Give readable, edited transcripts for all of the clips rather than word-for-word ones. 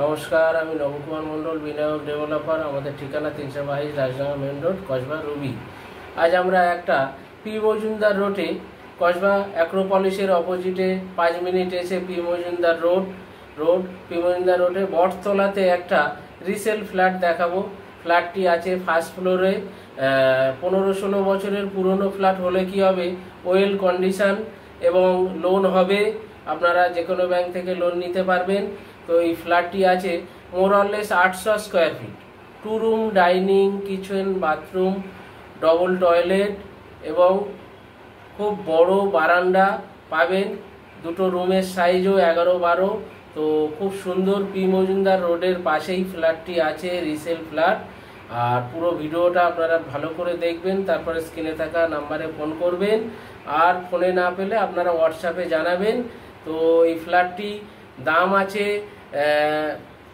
নমস্কার, আমি নবকুমার মণ্ডল, বিনায়ক ডেভেলপার। আমাদের ঠিকানা 322 রাজডাঙ্গা মেন রোড, কসবা রুবি। আজ আমরা একটা পি মজুমদার রোডে, কসবা অ্যাক্রোপলিসের অপোজিটে 5 মিনিট এসে পি মজুমদার পি মজুমদার রোডে বটতলাতে একটা রিসেল ফ্ল্যাট দেখাবো। ফ্ল্যাটটি আছে ফার্স্ট ফ্লোরে। 15-16 বছরের পুরনো ফ্ল্যাট হলে কি হবে, ওয়েল কন্ডিশন এবং লোন হবে। আপনারা যে কোনো ব্যাংক থেকে লোন নিতে পারবেন। তো এই ফ্ল্যাটটি আছে মোরলেস 800 square feet, 2 room, dining, kitchen, bathroom, double toilet এবং খুব বড় বারান্দা পাবেন। দুটো রুমের সাইজও 11-12। তো খুব সুন্দর, পি মজুমদার রোডের পাশেই ফ্ল্যাটটি আছে, রিসেল ফ্ল্যাট। আর পুরো ভিডিওটা আপনারা ভালো করে দেখবেন, তারপরে স্ক্রিনে থাকা নাম্বারে ফোন করবেন। আর ফোনে না পেলে আপনারা হোয়াটসঅ্যাপে জানাবেন। তো এই ফ্ল্যাটটি দাম আছে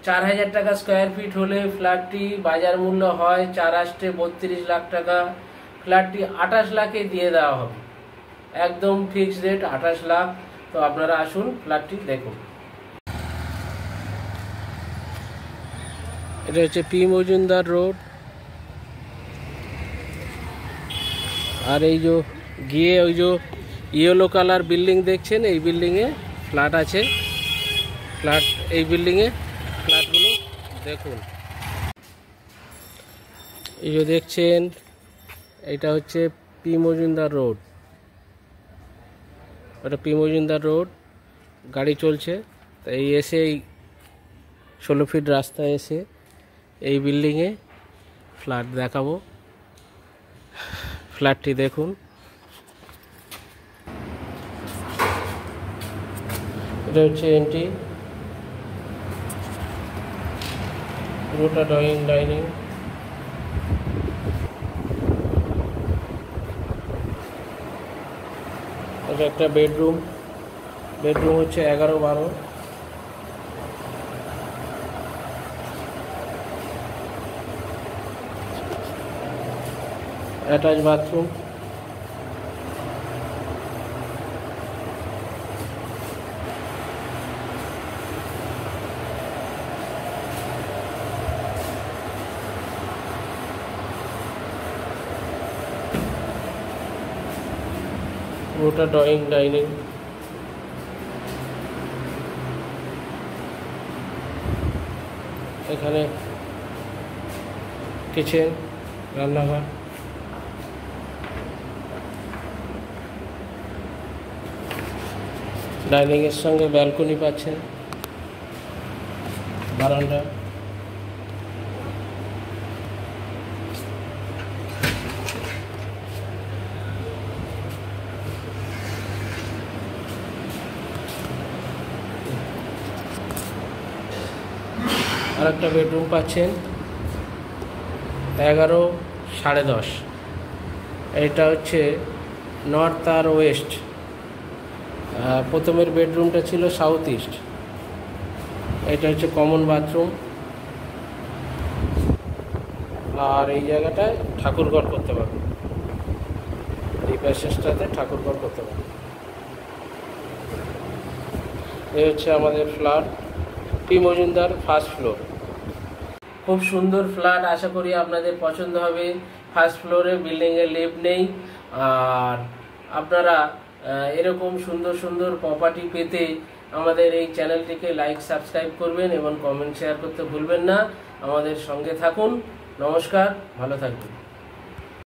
4000 টাকা স্কোয়ার ফিট হলে ফ্ল্যাটটি বাজার মূল্য হয় 4/32 লাখ টাকা। ফ্ল্যাটটি 28 লাখে দিয়ে দেওয়া হবে, একদম ফিক্সড রেট 28 লাখ। তো আপনারা আসুন, ফ্ল্যাটটি দেখুন। এটা হচ্ছে পি মজুমদার রোড। আর এই যে গিয়ে ওই যে ইয়েলো কালার বিল্ডিং দেখছেন, এই বিল্ডিংয়ে ফ্ল্যাট আছে। এই বিল্ডিংয়ে ফ্ল্যাটগুলো দেখুন। এই যে দেখছেন, এটা হচ্ছে পি মজুমদার রোড। ওটা পি মজুমদার রোড, গাড়ি চলছে। তো এই এসে এই 16 ফিট রাস্তা এসে এই বিল্ডিংয়ে ফ্ল্যাট দেখাবো। ফ্ল্যাটটি দেখুন। এটা হচ্ছে এন্ট্রি, পুরোটা ডাইনিং। এটা একটা বেডরুম হচ্ছে 11-12। Attach bathroom. পুরোটা ডাইনিং। এখানে কিচেন, রান্নাঘর। ডাইনিং এর সঙ্গে ব্যালকনি পাচ্ছেন, বারান্দা। আর একটা বেডরুম পাচ্ছেন 11-10.5। এটা হচ্ছে নর্থ আর ওয়েস্ট। প্রথমের বেডরুমটা ছিল সাউথ ইস্ট। এটা হচ্ছে কমন বাথরুম। আর এই জায়গাটায় ঠাকুরঘর করতে পারবেন, এই প্যাসেজটাতে ঠাকুরঘর করতে পারবেন। এই হচ্ছে আমাদের flat, P Majumdar first floor. খুব সুন্দর ফ্ল্যাট, আশা করি আপনাদের পছন্দ হবে। ফার্স্ট ফ্লোরে, বিল্ডিংয়ে লিফট নেই। আর আপনারা এরকম সুন্দর সুন্দর প্রপার্টি পেতে আমাদের এই চ্যানেলটিকে লাইক, সাবস্ক্রাইব করবেন এবং কমেন্ট শেয়ার করতে ভুলবেন না। আমাদের সঙ্গে থাকুন। নমস্কার, ভালো থাকবেন।